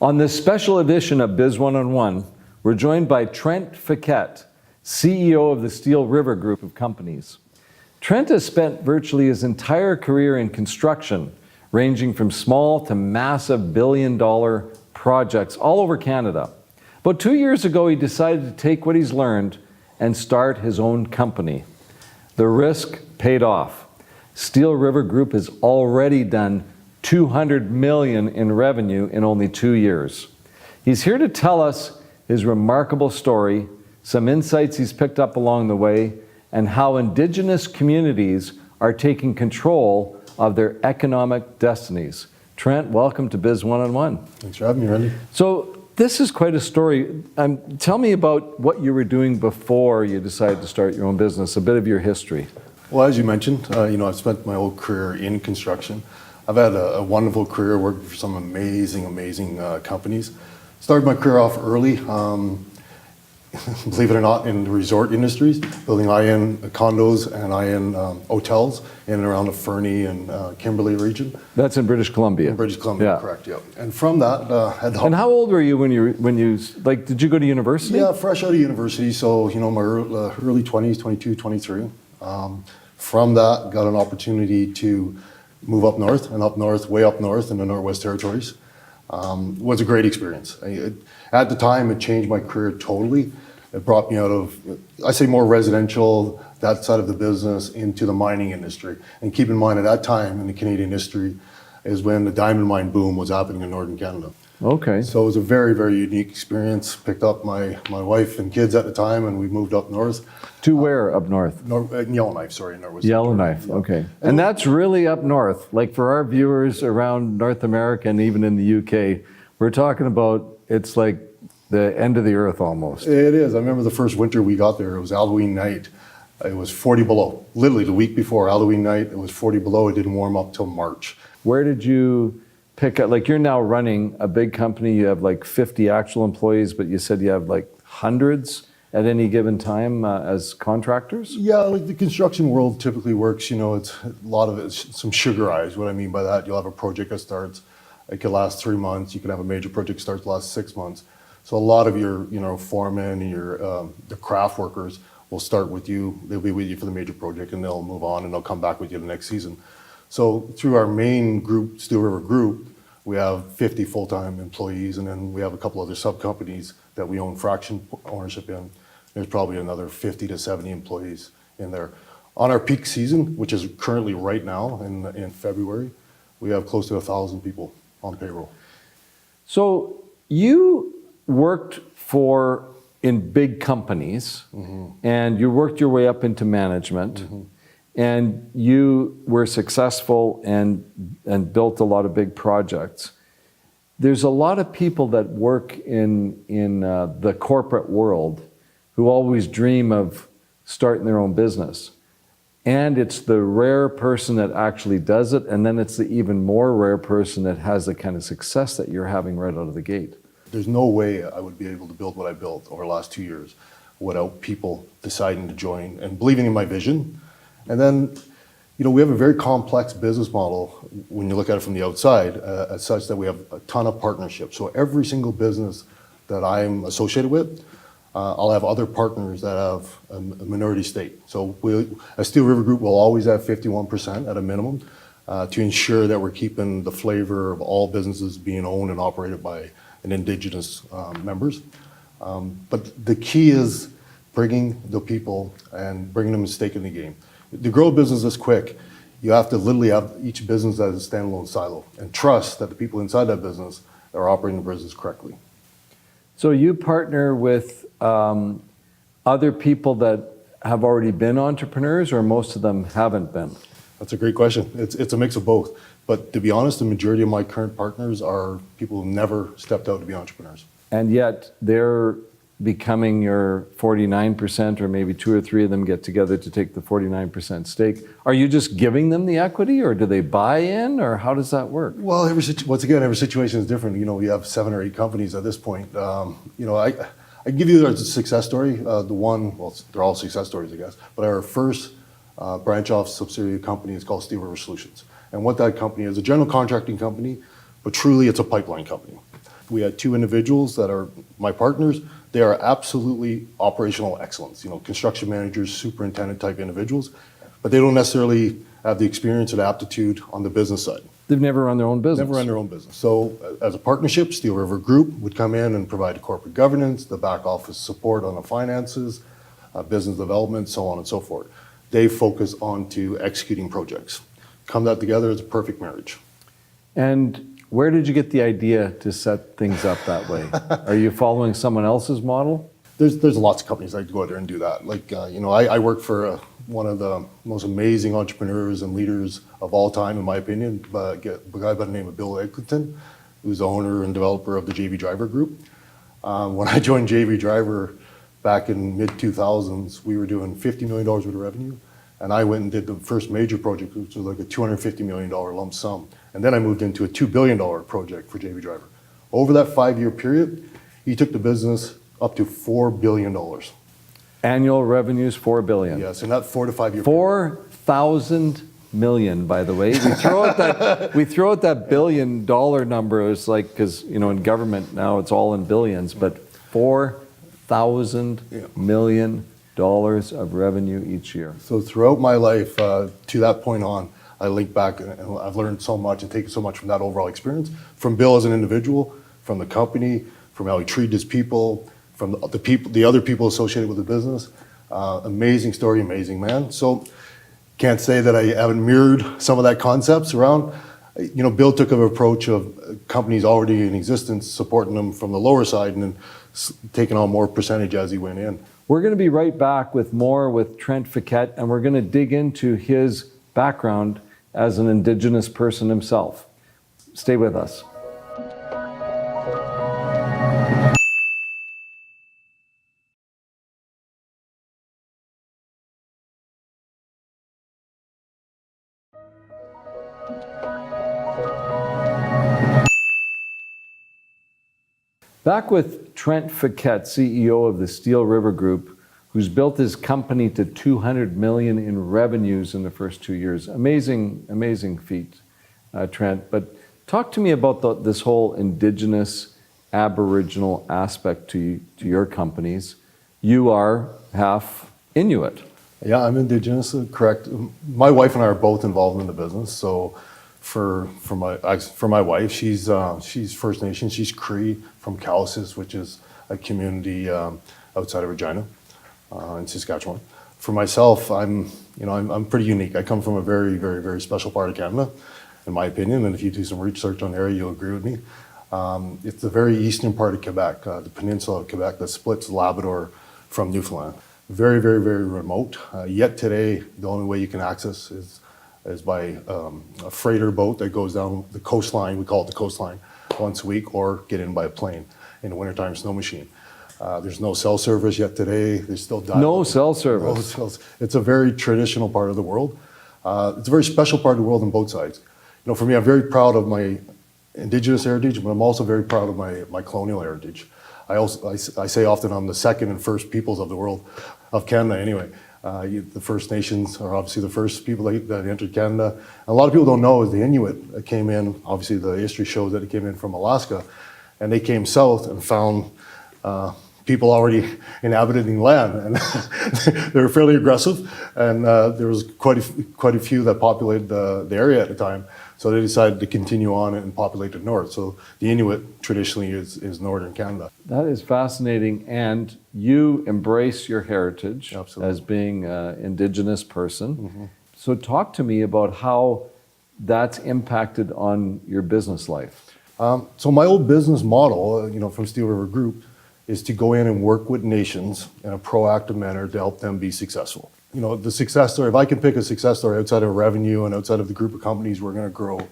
On this special edition of Biz 1on1, we're joined by Trent Fequet, CEO of the Steel River Group of companies. Trent has spent virtually his entire career in construction, ranging from small to massive billion-dollar projects all over Canada. About 2 years ago, he decided to take what he's learned and start his own company. The risk paid off. Steel River Group has already done $200 million in revenue in only 2 years. He's here to tell us his remarkable story, some insights he's picked up along the way, and how Indigenous communities are taking control of their economic destinies. Trent, welcome to Biz 1on1. Thanks for having me, Randy. So this is quite a story. Tell me about what you were doing before you decided to start your own business, a bit of your history. Well, as you mentioned, I've spent my whole career in construction. I've had a wonderful career working for some amazing companies. Started my career off early, believe it or not, in the resort industries, building high-end condos and high-end hotels in and around the Fernie and Kimberley region. That's in British Columbia. In British Columbia, yeah. Correct, yeah. And from that, And how old were you when you did you go to university? Yeah, fresh out of university, so my early 20s, 22, 23. From that, got an opportunity to move up north, way up north in the Northwest Territories. Was a great experience. At the time, it changed my career totally. It brought me out of, I say more residential, that side of the business, into the mining industry. And keep in mind, at that time in the Canadian history is when the diamond mine boom was happening in Northern Canada. Okay. So it was a very unique experience. Picked up my wife and kids at the time, and we moved up north. To where up north? Yellowknife, sorry. Yellowknife, okay. And that's really up north. Like for our viewers around North America and even in the UK, we're talking about, it's like the end of the earth almost. It is. I remember the first winter we got there, it was Halloween night. It was 40 below. Literally the week before Halloween night, it was 40 below. It didn't warm up till March. Where did you pick up, like you're now running a big company, you have like 50 actual employees, but you said you have like hundreds at any given time as contractors? Yeah, like the construction world typically works, it's a lot of it's some sugar eyes. What I mean by that, you'll have a project that starts, it could last 3 months. You could have a major project start last 6 months. So a lot of your, foremen and your the craft workers will start with you. They'll be with you for the major project, and they'll move on, and they'll come back with you the next season. So through our main group, Steel River Group, we have 50 full-time employees, and then we have a couple other sub-companies that we own fraction ownership in. There's probably another 50 to 70 employees in there. On our peak season, which is currently right now in February, we have close to 1,000 people on payroll. So you worked in big companies, mm-hmm. and you worked your way up into management. Mm-hmm. And you were successful and built a lot of big projects. There's a lot of people that work in the corporate world who always dream of starting their own business. And it's the rare person that actually does it, and then it's the even more rare person that has the kind of success that you're having right out of the gate. There's no way I would be able to build what I built over the last 2 years without people deciding to join and believing in my vision. And then, we have a very complex business model when you look at it from the outside, as such that we have a ton of partnerships. So every single business that I'm associated with, I'll have other partners that have a minority stake. So as Steel River Group, we'll always have 51% at a minimum to ensure that we're keeping the flavor of all businesses being owned and operated by an Indigenous members. But the key is bringing the people and bringing them a stake in the game. To grow a business this quick, you have to literally have each business as a standalone silo and trust that the people inside that business are operating the business correctly. So you partner with other people that have already been entrepreneurs, or most of them haven't been? That's a great question. It's a mix of both. But to be honest, the majority of my current partners are people who never stepped out to be entrepreneurs. And yet they're becoming your 49%, or maybe 2 or 3 of them get together to take the 49% stake. Are you just giving them the equity, or do they buy in, or how does that work? Well, every situation is different. We have 7 or 8 companies at this point. I give you a success story. They're all success stories, I guess. But our first branch off subsidiary company is called Steel River Solutions. And what that company is, a general contracting company, but truly it's a pipeline company. We had two individuals that are my partners. They are absolutely operational excellence, construction managers, superintendent type individuals, but they don't necessarily have the experience and aptitude on the business side. They've never run their own business. Never run their own business. So as a partnership, Steel River Group would come in and provide corporate governance, the back office support on the finances, business development, so on and so forth. They focus on to executing projects. Come that together as a perfect marriage. And where did you get the idea to set things up that way? Are you following someone else's model? There's lots of companies that go out there and do that. Like, I work for one of the most amazing entrepreneurs and leaders of all time, in my opinion, a guy by the name of Bill Eglinton, who's the owner and developer of the JV Driver Group. When I joined JV Driver back in mid-2000s, we were doing $50 million worth of revenue, and I went and did the first major project, which was like a $250 million lump sum. And then I moved into a $2 billion project for JV Driver. Over that 5-year period, he took the business up to $4 billion. Annual revenues, $4 billion. Yes, in that 4 to 5 year period. 4,000 million, by the way. We throw out that $1 billion number. It's like, because in government now it's all in billions, but $4,000 million of revenue each year. So throughout my life, to that point on, I link back and I've learned so much and taken so much from that overall experience, from Bill as an individual, from the company, from how he treated his people, from the other people associated with the business. Amazing story, amazing man. So can't say that I haven't mirrored some of that concepts around. Bill took an approach of companies already in existence, supporting them from the lower side and then taking on more percentage as he went in. We're going to be right back with more with Trent Fequet, and we're going to dig into his background as an Indigenous person himself. Stay with us. Back with Trent Fequet, CEO of the Steel River Group, who's built his company to $200 million in revenues in the first 2 years. Amazing, amazing feat, Trent. But talk to me about this whole Indigenous, Aboriginal aspect to your companies. You are half Inuit. Yeah, I'm Indigenous, correct. My wife and I are both involved in the business. So for my wife, she's First Nation. She's Cree from Calcis, which is a community outside of Regina, in Saskatchewan. For myself, I'm pretty unique. I come from a very, very, very special part of Canada, in my opinion. And if you do some research on the area, you'll agree with me. It's the very eastern part of Quebec, the peninsula of Quebec that splits Labrador from Newfoundland. Very, very, very remote. Yet today, the only way you can access is by a freighter boat that goes down the coastline, we call it the coastline, once a week, or get in by a plane in the wintertime snow machine. There's no cell service yet today. There's still dial-up. No cell service. It's a very traditional part of the world. It's a very special part of the world on both sides. For me, I'm very proud of my Indigenous heritage, but I'm also very proud of my colonial heritage. I say often I'm the second and first peoples of the world, of Canada anyway. The First Nations are obviously the first people that entered Canada. And a lot of people don't know is the Inuit that came in. Obviously, the history shows that it came in from Alaska, and they came south and found people already inhabiting land, and they were fairly aggressive. And there was quite a few that populated the area at the time. So they decided to continue on and populate the north. So the Inuit traditionally is northern Canada. That is fascinating. And you embrace your heritage. Absolutely. As being an Indigenous person. Mm-hmm. So talk to me about how that's impacted on your business life. So my old business model, from Steel River Group, is to go in and work with nations in a proactive manner to help them be successful. The success story, if I can pick a success story outside of revenue and outside of the group of companies we're going to grow,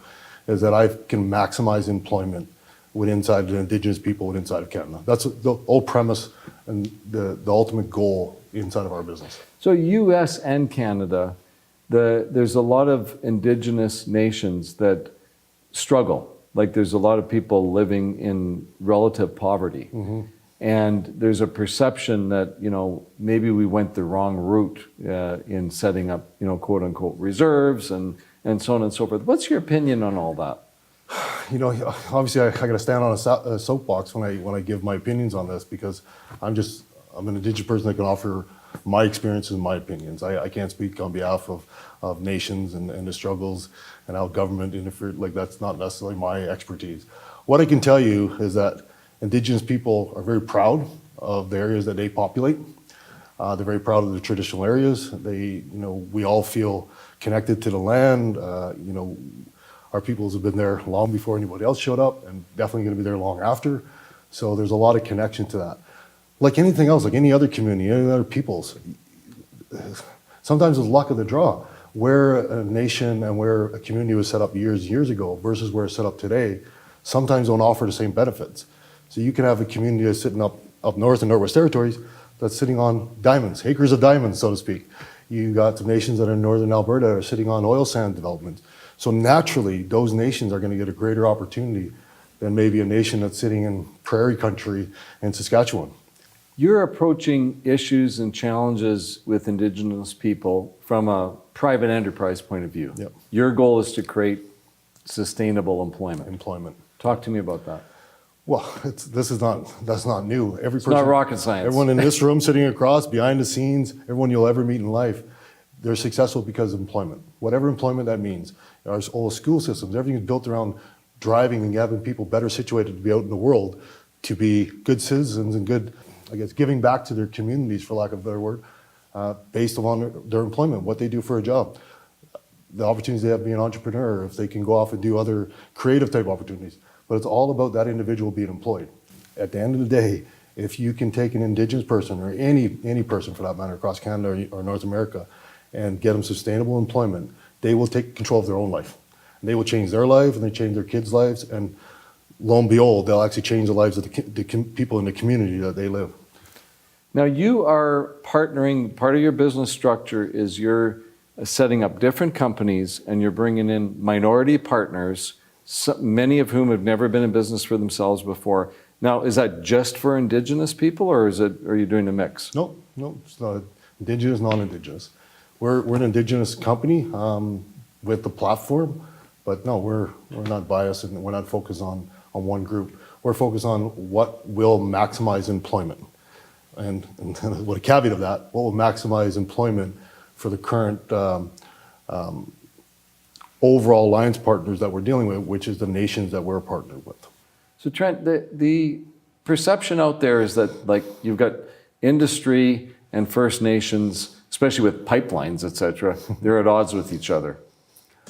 is that I can maximize employment inside the Indigenous people inside of Canada. That's the whole premise and the ultimate goal inside of our business. So US and Canada, there's a lot of Indigenous nations that struggle. Like there's a lot of people living in relative poverty. Mm-hmm. And there's a perception that, maybe we went the wrong route in setting up, quote unquote, reserves and so on and so forth. What's your opinion on all that? Obviously I got to stand on a soapbox when I give my opinions on this, because I'm an Indigenous person that can offer my experiences and my opinions. I can't speak on behalf of nations and the struggles and how government interfered. Like, that's not necessarily my expertise. What I can tell you is that Indigenous people are very proud of the areas that they populate. They're very proud of their traditional areas. We all feel connected to the land. Our peoples have been there long before anybody else showed up, and definitely going to be there long after. So there's a lot of connection to that. Like anything else, like any other community, any other peoples, sometimes it's luck of the draw. Where a nation and where a community was set up years ago versus where it's set up today, sometimes don't offer the same benefits. So you can have a community that's sitting up north in Northwest Territories that's sitting on diamonds, acres of diamonds, so to speak. You got some nations that are in northern Alberta that are sitting on oil sand developments. So naturally, those nations are going to get a greater opportunity than maybe a nation that's sitting in prairie country in Saskatchewan. You're approaching issues and challenges with Indigenous people from a private enterprise point of view. Yep. Your goal is to create sustainable employment. Talk to me about that. Well, that's not new. It's not rocket science. Everyone in this room, sitting across, behind the scenes, everyone you'll ever meet in life, they're successful because of employment. Whatever employment that means. Our whole school systems, everything is built around driving and having people better situated to be out in the world, to be good citizens and good, giving back to their communities, for lack of a better word, based on their employment, what they do for a job, the opportunities they have to be an entrepreneur, if they can go off and do other creative type opportunities. But it's all about that individual being employed. At the end of the day, if you can take an Indigenous person, or any person for that matter, across Canada or North America, and get them sustainable employment, they will take control of their own life. And they will change their life, and they change their kids' lives, and lo and behold, they'll actually change the lives of the people in the community that they live. Now you are partnering, part of your business structure is you're setting up different companies and you're bringing in minority partners, many of whom have never been in business for themselves before. Now, is that just for Indigenous people, or are you doing a mix? No, it's not Indigenous, non-Indigenous. We're an Indigenous company with the platform, but no, we're not biased and we're not focused on one group. We're focused on what will maximize employment. And what a caveat of that, what will maximize employment for the current overall alliance partners that we're dealing with, which is the nations that we're partnered with. So Trent, the perception out there is that, like, you've got industry and First Nations, especially with pipelines, et cetera, they're at odds with each other.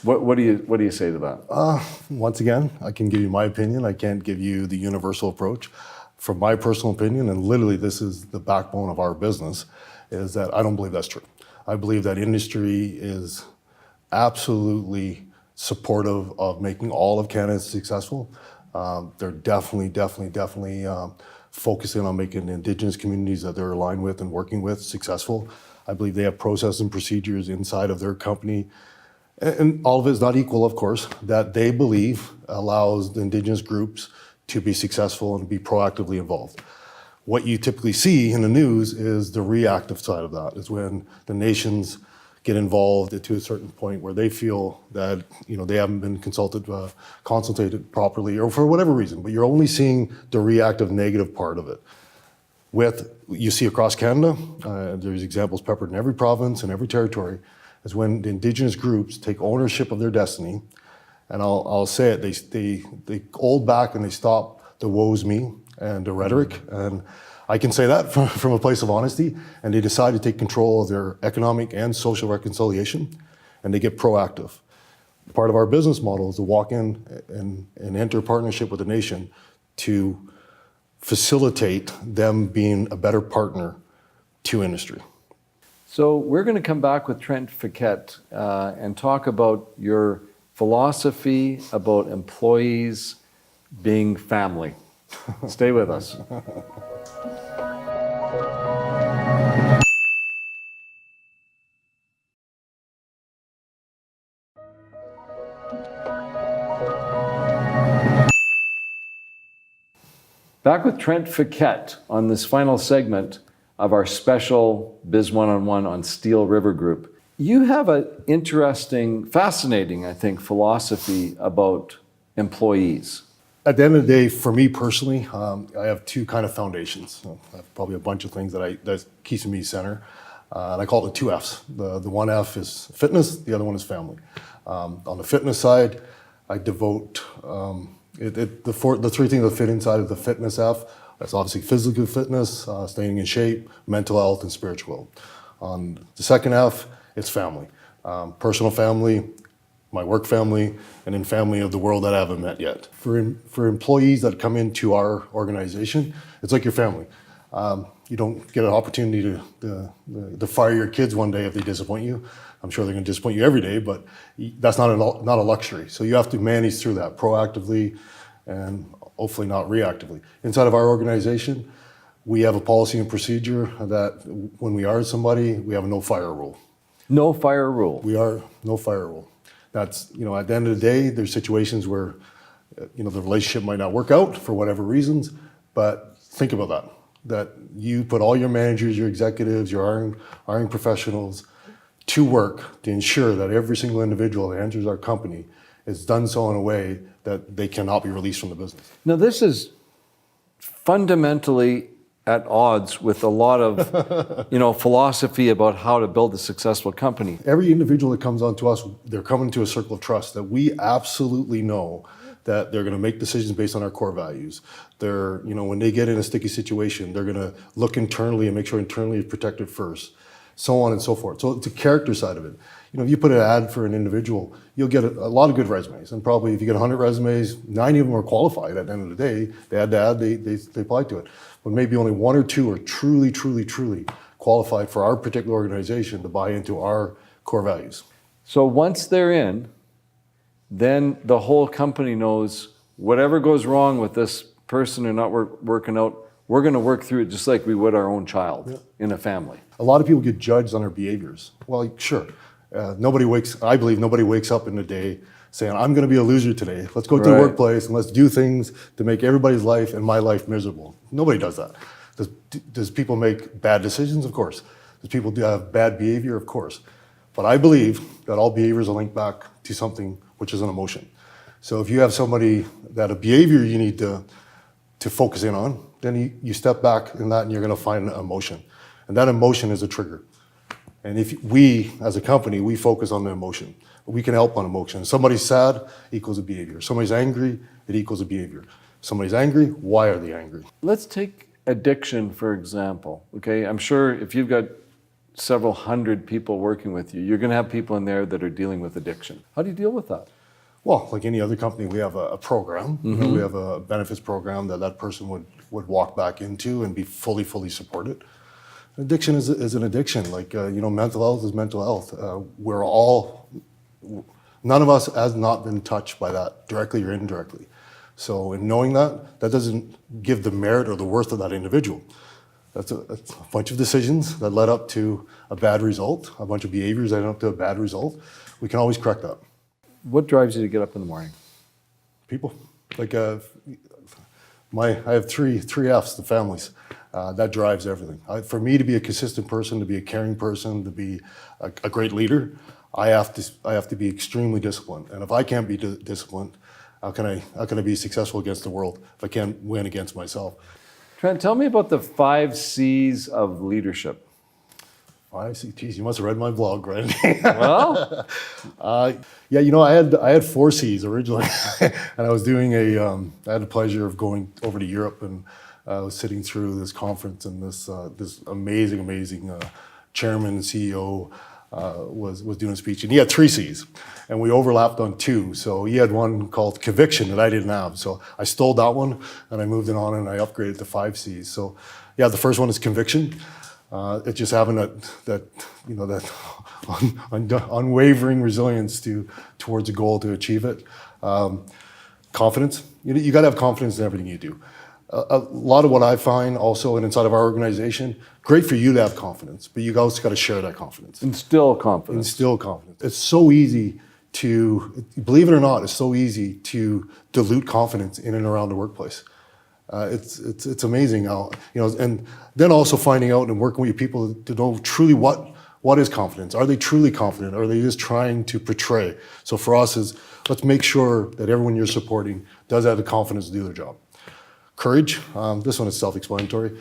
What do you say to that? Once again, I can give you my opinion. I can't give you the universal approach. From my personal opinion, and literally this is the backbone of our business, is that I don't believe that's true. I believe that industry is absolutely supportive of making all of Canada successful. They're definitely focusing on making Indigenous communities that they're aligned with and working with successful. I believe they have processes and procedures inside of their company, and all of it is not equal, of course, that they believe allows the Indigenous groups to be successful and be proactively involved. What you typically see in the news is the reactive side of that, is when the nations get involved to a certain point where they feel that they haven't been consulted properly, or for whatever reason, but you're only seeing the reactive negative part of it. You see across Canada, there's examples peppered in every province and every territory, is when the Indigenous groups take ownership of their destiny, and I'll say it, they hold back and they stop the woe's me and the rhetoric, and I can say that from a place of honesty, and they decide to take control of their economic and social reconciliation, and they get proactive. Part of our business model is to walk in and enter partnership with the nation to facilitate them being a better partner to industry. So we're going to come back with Trent Fequet and talk about your philosophy about employees being family. Stay with us. Back with Trent Fequet on this final segment of our special Biz 1on1 on Steel River Group. You have an interesting, fascinating, I think, philosophy about employees. At the end of the day, for me personally, I have two kind of foundations. I have probably a bunch of things that keeps me center. And I call it the two Fs. The one F is fitness, the other one is family. On the fitness side, I devote the three things that fit inside of the fitness F. That's obviously physical fitness, staying in shape, mental health, and spiritual. On the second F, it's family. Personal family, my work family, and then family of the world that I haven't met yet. For employees that come into our organization, it's like your family. You don't get an opportunity to fire your kids one day if they disappoint you. I'm sure they're going to disappoint you every day, but that's not a luxury. So you have to manage through that proactively and hopefully not reactively. Inside of our organization, we have a policy and procedure that when we hire somebody, we have a no fire rule. No fire rule. We are no fire rule. That's, at the end of the day, there's situations where, the relationship might not work out for whatever reasons, but think about that you put all your managers, your executives, your hiring professionals to work to ensure that every single individual that enters our company is done so in a way that they cannot be released from the business. Now, this is fundamentally at odds with a lot of, philosophy about how to build a successful company. Every individual that comes onto us, they're coming to a circle of trust that we absolutely know that they're going to make decisions based on our core values. They're, when they get in a sticky situation, they're going to look internally and make sure internally is protected first, so on and so forth. So it's a character side of it. If you put an ad for an individual, you'll get a lot of good resumes. And probably if you get 100 resumes, 90 of them are qualified at the end of the day. They had the ad, they applied to it. But maybe only one or two are truly, truly, truly qualified for our particular organization to buy into our core values. So once they're in, then the whole company knows whatever goes wrong with this person or not working out, we're going to work through it just like we would our own child in a family. A lot of people get judged on their behaviors. Well, sure. I believe nobody wakes up in the day saying, I'm going to be a loser today. Let's go to the workplace and let's do things to make everybody's life and my life miserable. Nobody does that. Does people make bad decisions? Of course. Does people have bad behavior? Of course. But I believe that all behaviors are linked back to something which is an emotion. So if you have somebody that a behavior you need to focus in on, then you step back in that and you're going to find an emotion. And that emotion is a trigger. And if we, as a company, we focus on the emotion, we can help on emotion. Somebody's sad equals a behavior. Somebody's angry, it equals a behavior. Somebody's angry, why are they angry? Let's take addiction, for example. Okay, I'm sure if you've got several hundred people working with you, you're going to have people in there that are dealing with addiction. How do you deal with that? Well, like any other company, we have a program. We have a benefits program that person would walk back into and be fully supported. Addiction is an addiction. Like, mental health is mental health. None of us has not been touched by that directly or indirectly. So in knowing that doesn't give the merit or the worth of that individual. That's a bunch of decisions that led up to a bad result, a bunch of behaviors that led up to a bad result. We can always correct that. What drives you to get up in the morning? People. Like, I have three Fs, the families. That drives everything. For me to be a consistent person, to be a caring person, to be a great leader, I have to be extremely disciplined. And if I can't be disciplined, how can I be successful against the world if I can't win against myself? Trent, tell me about the 5 C's of leadership. 5 C's. Geez, you must have read my blog, right? Well, I had 4 C's originally, and I was doing I had the pleasure of going over to Europe, and I was sitting through this conference, and this amazing chairman and CEO was doing a speech, and he had 3 C's, and we overlapped on 2. So he had one called conviction that I didn't have. So I stole that one, and I moved it on, and I upgraded to 5 C's. So yeah, the first one is conviction. It's just having that unwavering resilience towards a goal to achieve it. Confidence. You got to have confidence in everything you do. A lot of what I find also, and inside of our organization, great for you to have confidence, but you also got to share that confidence. instill confidence. Instill confidence. It's so easy to, believe it or not, it's so easy to dilute confidence in and around the workplace. It's amazing how, and then also finding out and working with people to know truly what is confidence. Are they truly confident? Or are they just trying to portray? So for us is, let's make sure that everyone you're supporting does have the confidence to do their job. Courage, this one is self-explanatory.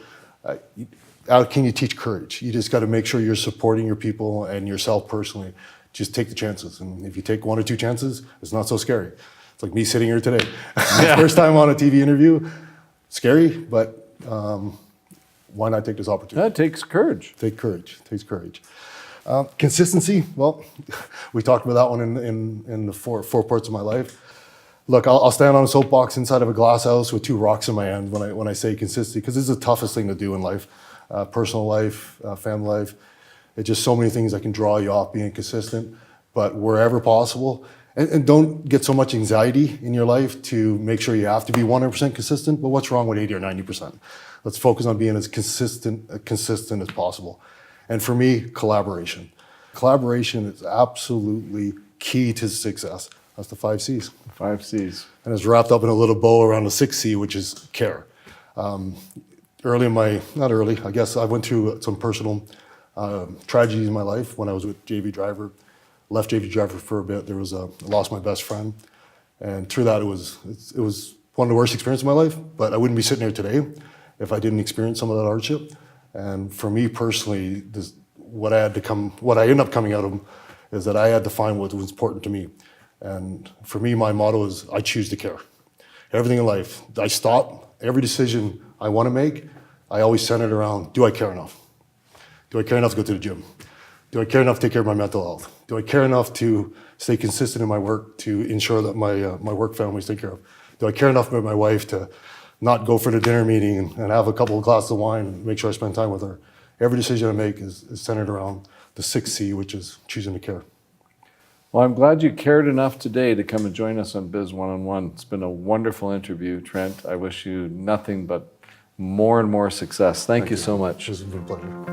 How can you teach courage? You just got to make sure you're supporting your people and yourself personally. Just take the chances. And if you take 1 or 2 chances, it's not so scary. It's like me sitting here today. First time on a TV interview, scary, but why not take this opportunity? That takes courage. Take courage. It takes courage. Consistency, well, we talked about that one in the four parts of my life. Look, I'll stand on a soapbox inside of a glass house with 2 rocks in my hand when I say consistency, because this is the toughest thing to do in life, personal life, family life. It's just so many things that can draw you off being consistent, but wherever possible, and don't get so much anxiety in your life to make sure you have to be 100% consistent, but what's wrong with 80 or 90%? Let's focus on being as consistent as possible. And for me, collaboration. Collaboration is absolutely key to success. That's the 5 C's. 5 C's. And it's wrapped up in a little bow around the 6th C, which is care. I guess I went through some personal tragedies in my life when I was with JV Driver. Left JV Driver for a bit. I lost my best friend. And through that, it was one of the worst experiences of my life, but I wouldn't be sitting here today if I didn't experience some of that hardship. And for me personally, what I ended up coming out of is that I had to find what was important to me. And for me, my motto is I choose to care. Everything in life, I stop. Every decision I want to make, I always center it around, do I care enough? Do I care enough to go to the gym? Do I care enough to take care of my mental health? Do I care enough to stay consistent in my work to ensure that my work family is taken care of? Do I care enough about my wife to not go for the dinner meeting and have a couple of glasses of wine and make sure I spend time with her? Every decision I make is centered around the 6th C, which is choosing to care. Well, I'm glad you cared enough today to come and join us on Biz 1on1. It's been a wonderful interview, Trent. I wish you nothing but more and more success. Thank you so much. It's been a pleasure.